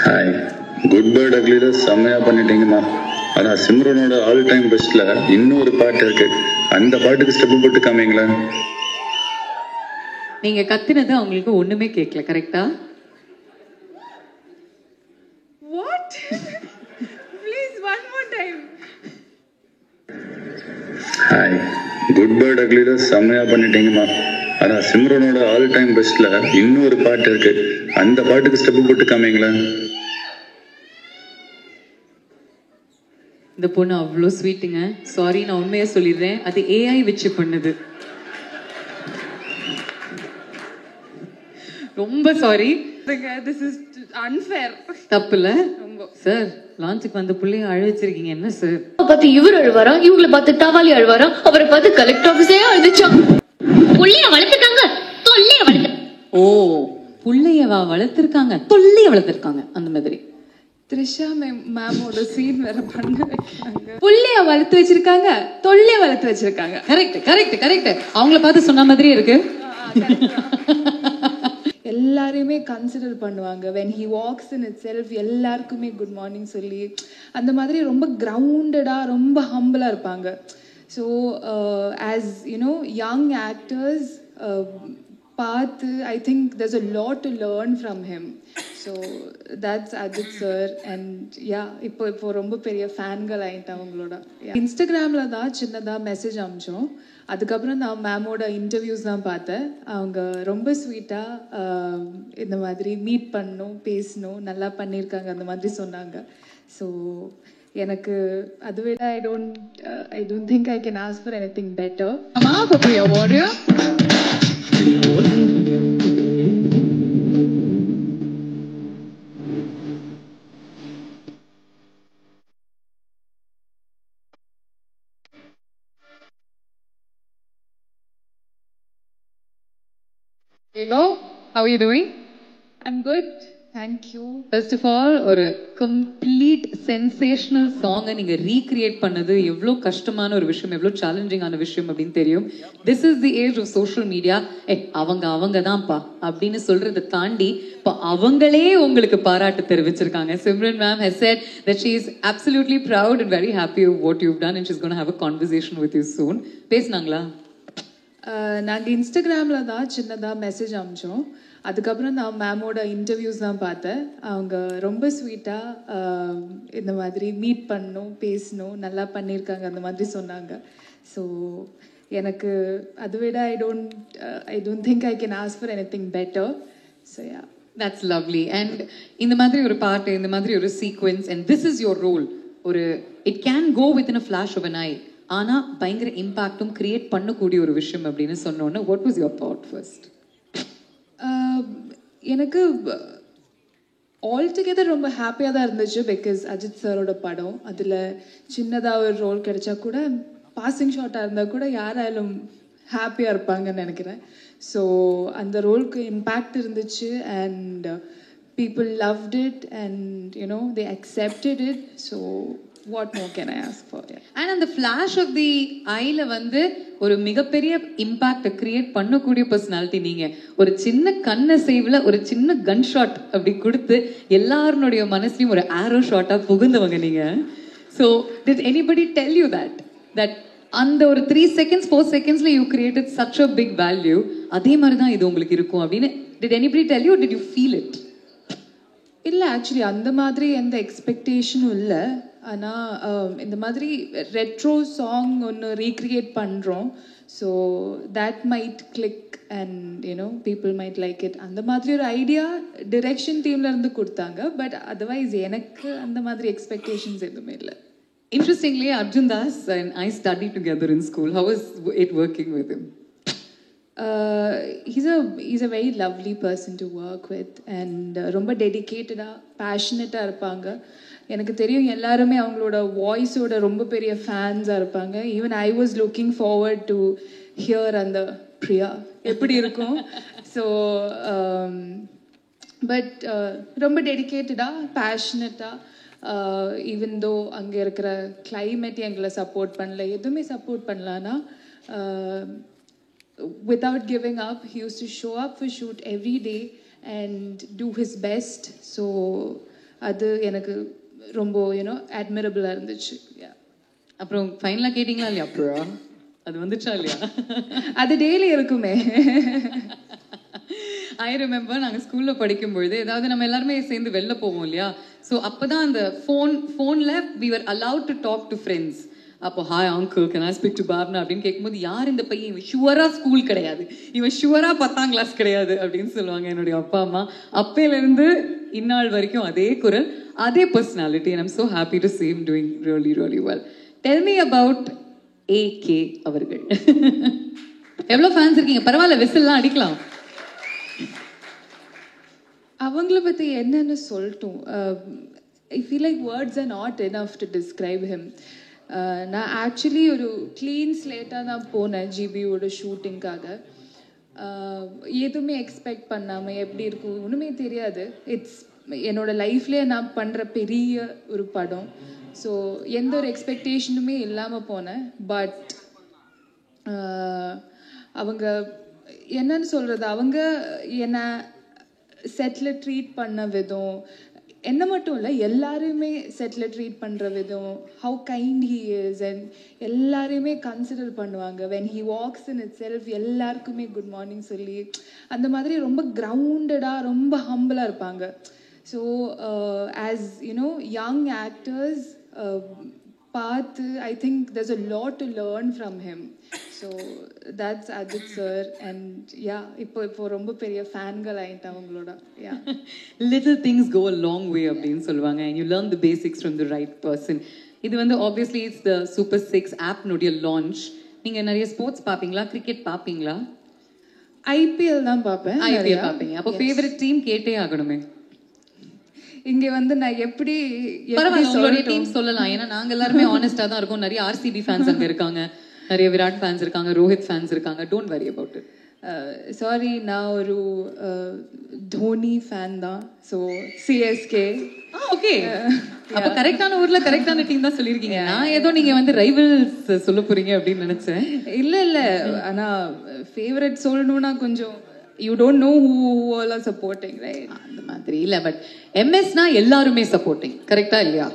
Hi, good bird அக்லில செம்மையா பண்ணிட்டீங்கம்மா. ஆனா சிம்ரனோட ஆல் டைம் பெஸ்ட்ல இன்னும் ஒரு பாட்டு இருக்கு. அந்த பாட்டுக்கு ஸ்டெப் போட்டு காமிங்களா? நீங்க கத்துனது அவங்களுக்கு ஒண்ணுமே கேட்கல, கரெக்டா? What? Please, one more time. Hi, good bird அக்லில செம்மையா பண்ணிட்டீங்கம்மா. ஆனா சிம்ரனோட ஆல் டைம் பெஸ்ட்ல இன்னும் ஒரு பாட்டு இருக்கு. அந்த பாட்டுக்கு ஸ்டெப் போட்டு காமிங்களா? இந்த பொண்ணு அவ்வளோ ஸ்வீட்டுங்க. சாரி, நான் உண்மையா சொல்லிடுறேன், அது ஏஐ வச்சு பண்ணுது. ரொம்ப சாரி. This is unfair. தப்புல சார், லான்ச்சுக்கு வந்த புள்ளைய அழ வச்சிருக்கீங்க, என்ன சார்? பார்த்து இவர் அழுவாரா, இவங்களை பார்த்து டவாலி அழுவாரா, அவரை பார்த்து கலெக்டர் ஆபீஸே அழுதுச்சான். புள்ளைய வளர்த்துட்டாங்க, தொல்லைய வளர்த்து. ஓ, புள்ளையவா வளர்த்திருக்காங்க, தொல்லைய வளர்த்திருக்காங்க, அந்த மாதிரி. த்ரிஷா மேமோட சீன் வேற பண்ண வைக்கிறாங்க. புள்ளைய வளர்த்து வச்சிருக்காங்க, தொல்லைய வளர்த்து வச்சிருக்காங்க. Correct correct correct. அவங்கள பார்த்து சொன்ன மாதிரியே இருக்கு. எல்லாரையுமே கன்சிடர் பண்ணுவாங்க. when he walks in itself எல்லாருக்குமே குட் மார்னிங் சொல்லி அந்த மாதிரி ரொம்ப கிரவுண்டடா ரொம்ப ஹம்பிளா இருப்பாங்க. So as you know young actors பார்த்து I think there's a lot to learn from him. ஸோ that's Ajith sir. And yeah இப்போ ரொம்ப பெரிய ஃபேன்கள் ஆகிட்டேன் அவங்களோட. இன்ஸ்டாகிராமில் தான் சின்னதாக மெசேஜ் அனுப்பிச்சோம். அதுக்கப்புறம் நான் மேமோட இன்டர்வியூஸ் தான் பார்த்தேன். அவங்க ரொம்ப ஸ்வீட்டாக இந்த மாதிரி மீட் பண்ணணும், பேசணும், நல்லா பண்ணியிருக்காங்க, அந்த மாதிரி சொன்னாங்க. ஸோ எனக்கு அதை விட I don't think I can ask for anything better. Hello, how are you doing? I'm good, thank you. First of all, ஒரு complete sensational song நீங்க recreate பண்ணது எவ்வளோ கஷ்டமான ஒரு விஷயம், எவ்வளோ சேலஞ்சிங்கான விஷயம் அப்படின்னு தெரியும். This is the age of social media. அவங்க தான்ப்பா அப்படின்னு சொல்றதை தாண்டி இப்போ அவங்களே உங்களுக்கு பாராட்டு தெரிவிச்சிருக்காங்க. Simran ma'am has said that she is absolutely proud and very happy of what you've done and she's going to have a conversation with you soon. பேசுனாங்களா? நாங்கள் இன்ஸ்டாகிராமில் தான் சின்னதாக மெசேஜ் அனுப்பிச்சோம். அதுக்கப்புறம் நான் மேமோட இன்டர்வியூஸ் தான் பார்த்தேன். அவங்க ரொம்ப ஸ்வீட்டாக இந்த மாதிரி மீட் பண்ணணும், பேசணும், நல்லா பண்ணியிருக்காங்க, அந்த மாதிரி சொன்னாங்க. ஸோ எனக்கு அதை விட I don't think I can ask for anything better. So yeah, that's lovely. And இந்த மாதிரி ஒரு பாட்டு, இந்த மாதிரி ஒரு sequence, and this is your role. ஒரு it can go within a flash of an eye, ஆனா பயங்கர இம்பாக்டும் கிரியேட் பண்ணக்கூடிய ஒரு விஷயம் அப்படின்னு சொன்னோன்னு what was your thought first? எனக்கு ஆல்டுகெதர் ரொம்ப ஹாப்பியாக தான் இருந்துச்சு. பிகாஸ் அஜித் சாரோட படம், அதில் சின்னதாக ஒரு ரோல் கிடைச்சா கூட, பாசிங் ஷாட்டாக இருந்தால் கூட யாராலும் ஹாப்பியாக இருப்பாங்கன்னு நினைக்கிறேன். ஸோ அந்த ரோலுக்கு இம்பேக்ட் இருந்துச்சு. And people loved it and you know they accepted it. So what more can I ask for? And அந்த ஃபிளாஷ் ஆஃப் தி ஐல வந்து ஒரு மிகப்பெரிய இம்பாக்ட் கிரியேட் பண்ணக்கூடிய பர்சனாலிட்டி நீங்க. ஒரு சின்ன கண்ண சேவ்ல ஒரு சின்ன கன் ஷாட் அப்படி கொடுத்து எல்லாருடைய மனசுலயும் ஒரு ஆரோ ஷாட்டா புகுந்தவங்க நீங்க. So did anybody tell you that அந்த ஒரு 3 seconds 4 secondsல you created such a big value, அதே மாதிரி தான் இது உங்களுக்கு இருக்கும் அப்படின்னு did anybody tell you or did you feel it? இல்லை, ஆக்சுவலி அந்த மாதிரி எந்த எக்ஸ்பெக்டேஷனும் இல்லை. ஆனால் இந்த மாதிரி ரெட்ரோ சாங் ஒன்று ரீக்ரியேட் பண்ணுறோம். So that might click and you know people might like it. அந்த மாதிரி ஒரு ஐடியா டிரெக்ஷன் டீம்லேருந்து கொடுத்தாங்க. பட் அதர்வைஸ் எனக்கு அந்த மாதிரி எக்ஸ்பெக்டேஷன்ஸ் எதுவுமே இல்லை. Interestingly, Arjun Das and I studied together in school. How was it working with him? He's a very lovely person to work with and ரொம்ப டெடிக்கேட்டடாக பேஷனட்டாக இருப்பாங்க. எனக்கு தெரியும் எல்லாருமே அவங்களோட வாய்ஸோட ரொம்ப பெரிய ஃபேன்ஸாக இருப்பாங்க. Even I was looking forward to hear அந்த பிரியா எப்படி இருக்கும். ஸோ பட் ரொம்ப டெடிக்கேட்டடாக பேஷனட்டாக, ஈவன் தோ அங்கே இருக்கிற கிளைமேட் எங்களை சப்போர்ட் பண்ணல, எதுவுமே சப்போர்ட் பண்ணலான்னா without giving up, he used to show up for shoot every day and do his best. So அது எனக்கு ரொம்ப யூனோ அட்மிரபிளாக இருந்துச்சு. அப்புறம் ஃபைனலாக கேட்டிங்களா இல்லையா? அப்புறம் அது வந்துச்சா இல்லையா? அது டெய்லி இருக்குமே. ஐ ரிமெம்பர் நாங்கள் ஸ்கூலில் படிக்கும்பொழுது ஏதாவது நம்ம எல்லாருமே சேர்ந்து வெளில போவோம் இல்லையா? ஸோ அப்போ தான் அந்த ஃபோனில் we were allowed to talk to friends. அப்போ hi uncle can I speak to பாப்னா அப்படின்னு கேட்கும்போது யார் இந்த பையன், இவன் ஷுவராக ஸ்கூல் கிடையாது, இவன் ஷுவராக 10ஆம் கிளாஸ் கிடையாது அப்படின்னு சொல்லுவாங்க என்னுடைய அப்பா அம்மா. அப்பையிலேருந்து இந்நாள் வரைக்கும் அதே குரல், அதே personality. and I'm so happy to see him doing really really well. Tell me about AK அவர்கள். எவ்வளோ ஃபேன்ஸ் இருக்கீங்க? பரவாயில்ல, விசில்லாம் அடிக்கலாம். அவங்கள பற்றி என்னன்னு சொல்லட்டும். I feel like words R not enough to describe him. நான் ஆக்சுவலி ஒரு க்ளீன் ஸ்லேட்டாக தான் போனேன் ஜிபியோட ஷூட்டிங்காக. எதுவுமே எக்ஸ்பெக்ட் பண்ணாமல் எப்படி இருக்கும் ஒன்றுமே தெரியாது. இட்ஸ் என்னோடய லைஃப்லேயே நான் பண்ணுற பெரிய ஒரு படம். ஸோ எந்த ஒரு எக்ஸ்பெக்டேஷனுமே இல்லாமல் போனேன். பட் அவங்க என்னன்னு சொல்கிறது, அவங்க என்னை செட்டில் ட்ரீட் பண்ண விதம், என்ன மட்டும் இல்லை எல்லாரையுமே செட்டில் ட்ரீட் பண்ணுற விதம், how kind he is, and எல்லாரையுமே கன்சிடர் பண்ணுவாங்க. When he walks in itself எல்லாருக்குமே குட் மார்னிங் சொல்லி அந்த மாதிரி ரொம்ப கிரவுண்டடாக ரொம்ப ஹம்பிளாக இருப்பாங்க. So as you know young actors பார்த்து I think there's a lot to learn from him. So that's Ajit sir, and yeah, இப்போ ரொம்ப பெரிய ஃபேன்கள் ஆயிட்டேன் அவங்களோட. yeah little things go a long way அப்படின்னு சொல்லுவாங்க, and you learn the basics from the right person. இது வந்து obviously it's the Super 6 app நோடைய launch. நீங்க நிறைய ஸ்போர்ட்ஸ் பாப்பீங்களா? கிரிக்கெட் பாப்பீங்களா? IPL தான் பார்ப்பேன். IPL பாப்பீங்க. அப்போ ஃபேவரட் டீம் கேட்டே ஆகணுமே. இங்க வந்து நான் எப்படி உங்களுடைய டீம் சொல்லலாம், ஏன்னா நாங்க எல்லாருமே ஆனஸ்டா தான் இருக்கோம். நிறைய RCB ஃபேன்ஸ் அங்க இருக்காங்க, நிறைய விராட் ஃபேன்ஸ் இருக்காங்க, ரோஹித் ஃபேன்ஸ் இருக்காங்க. Don't worry about it. Sorry, நான் ஒரு தோனி ஃபேன் தான். So CSK. ஓகே, அப்ப கரெக்டான ஊர்ல கரெக்டான டீம் தான் சொல்லியிருக்கீங்க. நான் ஏதோ நீங்க வந்து ரைவல்ஸ் சொல்ல போறீங்க அப்படின்னு நினைச்சேன். இல்ல ஆனா ஃபேவரட் சொல்லணும்னா கொஞ்சம் you don't know who all are supporting, right? அந்த மாதிரி இல்ல, பட் MS-னா எல்லாருமே சப்போர்ட்டிங், கரெக்டா இல்லையா?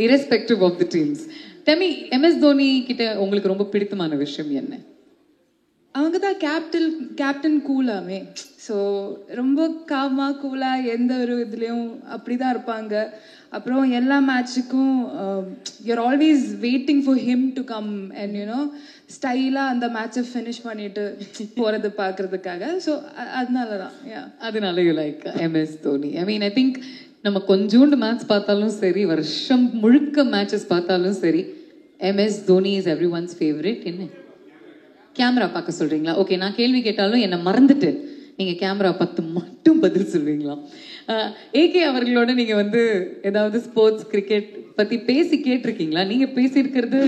irrespective of the teams. Tell me, MS Dhoni கிட்ட உங்களுக்கு ரொம்ப பிடித்தமான விஷயம் என்ன? அவங்க தான் கேப்டன் கூலாமே. ஸோ ரொம்ப காமா கூலா எந்த ஒரு இதுலேயும் அப்படி தான் இருப்பாங்க. அப்புறம் எல்லா மேட்சுக்கும் you are always waiting for him to come and you know ஸ்டைலாக அந்த மேட்சை ஃபினிஷ் பண்ணிட்டு போகிறது பார்க்கறதுக்காக. ஸோ அதனால தான் அதனால you like MS Dhoni. I mean I think நம்ம கொஞ்சோண்டு மேட்ச் பார்த்தாலும் சரி, வருஷம் முழுக்க மேட்சஸ் பார்த்தாலும் சரி, MS Dhoni is every once favourite. என்ன கேமரா பார்க்க சொல்றீங்களா? ஓகே, நான் கேள்வி கேட்டாலும் என்னை மறந்துட்டு நீங்க கேமரா பார்த்து மட்டும் பதில் சொல்வீங்களா? AK அவர்களோட நீங்க வந்து ஏதாவது ஸ்போர்ட்ஸ் கிரிக்கெட் பத்தி பேசி கேட்டிருக்கீங்களா? நீங்க பேசியிருக்கிறது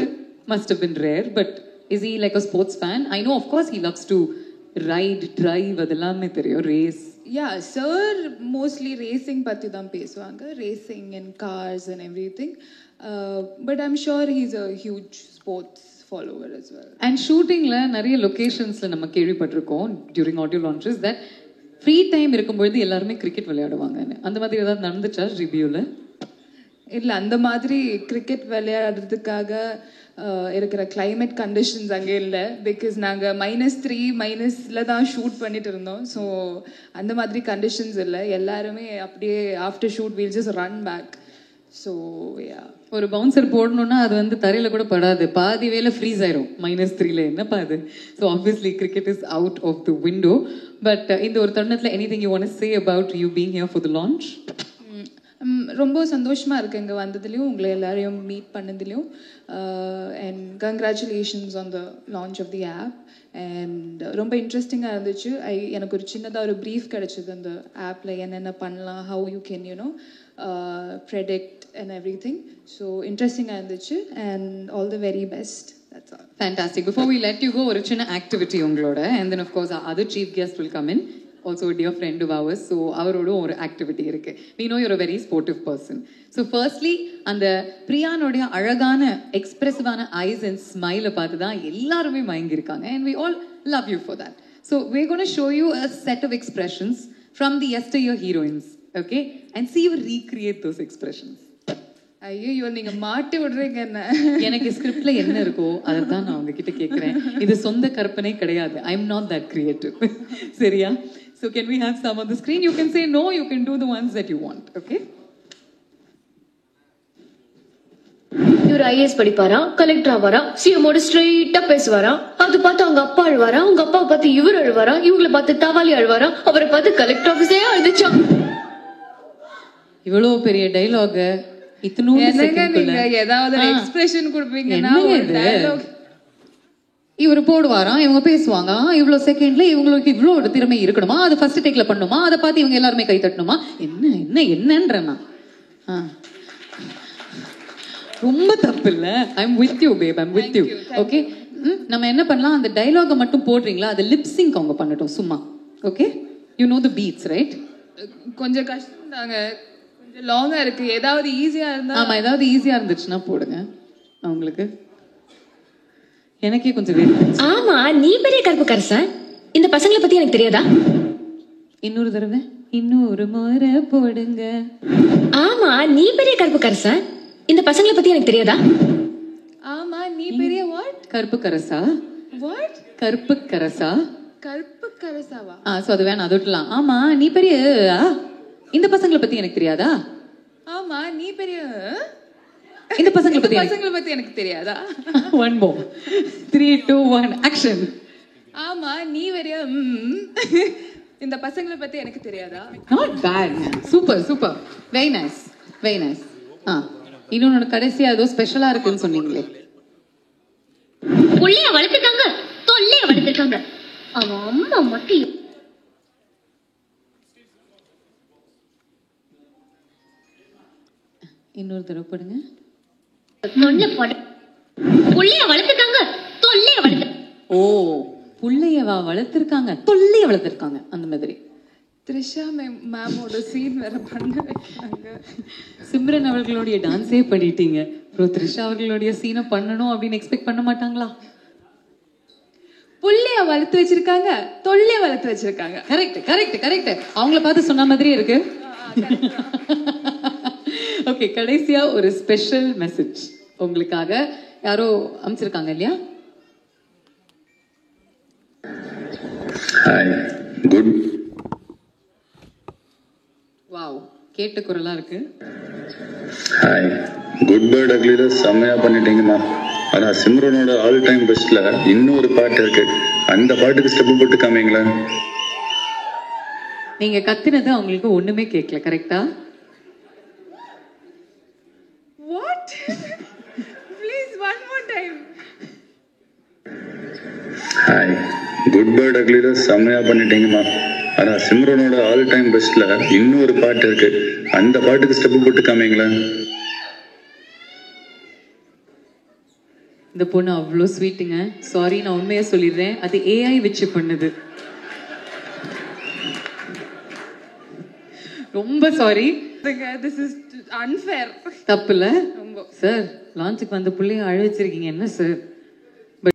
must have been rare, but is he like a sports fan? I know of course he loves to ride, drive, அதெல்லாமே தெரியும், ரேஸ். சார் மோஸ்ட்லி ரேசிங் பற்றி தான் பேசுவாங்க, racing and cars and everything. But I'm sure he's a huge sports follower as well. And shootingல நிறைய லொகேஷன்ஸ்ல நம்ம கேள்விப்பட்டிருக்கோம் during audio launches that free time இருக்கும்போது எல்லாருமே கிரிக்கெட் விளையாடுவாங்கன்னு. அந்த மாதிரி ஏதாவது நடந்துச்சா ரிவ்யூல? இல்லை, அந்த மாதிரி கிரிக்கெட் விளையாடுறதுக்காக இருக்கிற கிளைமேட் கண்டிஷன்ஸ் அங்கே இல்லை. பிகாஸ் நாங்கள் -3 தான் ஷூட் பண்ணிட்டு இருந்தோம். ஸோ அந்த மாதிரி கண்டிஷன்ஸ் இல்லை. எல்லாருமே அப்படியே after shoot will just run back. So ஒரு பவுன்சர் போடணும்னா அது வந்து தரையில கூட படாது, பாதி வேல ஃப்ரீஸ் ஆயிரும் -3. என்னப்பா அது? So obviously cricket is out of the window. But இந்த ஒரு தருணத்தில் anything you want to say about you being here for the launch? ரொம்ப சந்தோஷமா இருக்கு இங்கே வந்ததுலையும், உங்களை எல்லாரையும் மீட் பண்ணதுலையும். And congratulations on the launch of the app. And ரொம்ப இன்ட்ரெஸ்டிங்காக இருந்துச்சு. எனக்கு ஒரு சின்னதாக ஒரு ப்ரீஃப் கிடைச்சது அந்த ஆப்பில் என்னென்ன பண்ணலாம், how you can you know predict and everything. So interesting இருந்துச்சு. And all the very best. That's all. Fantastic. Before we let you go, ஒரு சின்ன activity உங்களோட, and then of course our other chief guest will come in, also a dear friend of ours. So அவரோட ஒரு activity இருக்கு. We know you're a very sportive person. So firstly, அந்த பிரியானுடைய அழகான எக்ஸ்பிரசிவான eyes and smile பார்த்து தான் எல்லாருமே மயங்கிருக்காங்க, and we all love you for that. So we're going to show you a set of expressions from the yesteryear heroines. okay, and see you recreate those expressions. ஐயோ நீங்க மாட்டி விடுறீங்க என்ன. எனக்கு ஸ்கிரிப்ட்ல என்ன இருக்கோ அதை தான் நான் உங்ககிட்ட கேட்குறேன். இது சொந்த கற்பனை கிடையாது. I am not that creative. சரியா? So can we have some on the screen? You can say no, you can do the ones that you want. Okay? இவர் ஐஏஎஸ் படிப்பாரா, கலெக்டர் ஆவாரா, சிஎம்மோட ஸ்ட்ரெயிட்டா பேசுவாரா, அது பார்த்து அவங்க அப்பா அழுவாரா, அவங்க அப்பா பார்த்து இவர் அழுவாரா, இவங்களை பார்த்து தவாலி அழுவாரா, அவரை பார்த்து கலெக்டர் ஆபீஸே அழுதுச்சா. இவ்வளவு பெரிய டைலாக ஏதாவது எக்ஸ்பிரஷன் கொடுப்பீங்கன்னா இவர் போடுவாராம், இவங்க பேசுவாங்க, இவ்வளவு செகண்ட்ல இவங்களுக்கு இவ்வளவு ஒரு திறமை இருக்கணுமா, அது ஃபர்ஸ்ட் டேக்ல பண்ணுமா, அதை பார்த்து இவங்க எல்லாருமே கை தட்டணுமா, என்ன என்ன என்னன்றனா ரொம்ப தப்பு இல்ல. I am with you pay, I am with you. Okay, நம்ம என்ன பண்ணலாம், அந்த டைலாக மட்டும் போடுறீங்களா, அது லிப்சிங் அவங்க பண்ணட்டும் சும்மா. Okay, you know the beats right? கொஞ்சம் கஷ்டம் தாங்க, கொஞ்சம் லாங்கா இருக்கு. ஏதாவது ஈஸியா இருந்தா. ஆமா, ஏதாவது ஈஸியா இருந்துச்சுன்னா போடுங்க அவங்களுக்கு. எனக்கே கொஞ்சம் வேணும். ஆமா, நீ பெரிய கருப்பு கரசன், இந்த பசங்களை பத்தி எனக்கு தெரியாதா? இன்னொரு தடவை இன்னொரு முறை போடுங்க. ஆமா, நீ பெரிய கருப்பு கரசன், இந்த பசங்களை பத்தி எனக்கு தெரியாதா? ஆமா, நீ பெரிய வாட்? கருப்பு கரசா? வாட்? கருப்பு கரசா? கருப்பு கரசாவா? சோ அது வேணாம், அது விட்டுலாம். ஆமா, நீ பெரிய இந்த பசங்களை பத்தி எனக்கு தெரியாதா? ஆமா, நீ பெரிய இந்த பசங்களை பத்தி எனக்கு தெரியாதா? One more. 3, 2, 1 ஆக்ஷன். ஆமா, நீ பெரிய இந்த பசங்களை பத்தி எனக்கு தெரியாதா? Not bad. Super super, very nice very nice. இன்னொன்னு கடைசியா ஏதோ ஸ்பெஷலா இருக்குன்னு சொன்னீங்களே. புள்ளைய வளர்த்துட்டாங்க, தொல்லைய வளர்த்துட்டாங்க, அவன் அம்மா மட்டும். இன்னொரு தடவை போடுங்க. புள்ளைய வளர்த்துட்டாங்க, தொல்லைய வளர்த்து. ஓ, புள்ளையவா வளர்த்திருக்காங்க, தொல்லைய வளர்த்திருக்காங்க, அந்த மாதிரி. த்ரிஷா மேமோட சீன் வேற பண்ண வைக்கிறாங்க. சிம்ரன் அவர்களுடைய டான்ஸே பண்ணிட்டீங்க, அப்புறம் த்ரிஷா அவர்களுடைய சீனை பண்ணணும் அப்படின்னு எக்ஸ்பெக்ட் பண்ண மாட்டாங்களா? புள்ளைய வளர்த்து வச்சிருக்காங்க, தொல்லைய வளர்த்து வச்சிருக்காங்க. கரெக்ட் கரெக்ட் கரெக்ட், அவங்கள பார்த்து சொன்ன மாதிரி இருக்கு. ஓகே, கடைசியா ஒரு ஸ்பெஷல் மெசேஜ் உங்களுக்காக யாரோ அமைச்சிருக்காங்க இல்லையா? Hi, good. வாவ், கேட்ட குரலா இருக்கு. ஹாய், குட் பேர்ட் அக்லில செம்மையா பண்ணிட்டீங்கம்மா. ஆனா சிம்ரனோட ஆல் டைம் பெஸ்ட்ல இன்னொரு பாட்டு இருக்கு, அந்த பாட்டுக்கு ஸ்டெப் போட்டு காமிங்களேன். நீங்க கத்தினது அவங்களுக்கு ஒண்ணுமே கேட்கல, கரெக்டா? What? Please one more time. Hi, good bird அக்லில செம்மையா பண்ணிட்டீங்கம்மா. ஆனா சிம்ரனோட ஆல் டைம் பெஸ்ட்ல இன்னொரு பாட்டு இருக்கு, அந்த பாட்டுக்கு ஸ்டெப் போட்டு காமிங்களேன். இந்த பொண்ணு அவ்வளோ ஸ்வீட்டுங்க. சாரி, நான் உண்மையா சொல்லிடுறேன், அது ஏஐ வச்சு பண்ணுது. ரொம்ப சாரி. This is unfair. தப்பு இல்ல சார். லான்ச்சுக்கு வந்த பிள்ளைய அழ வச்சிருக்கீங்க என்ன சார்?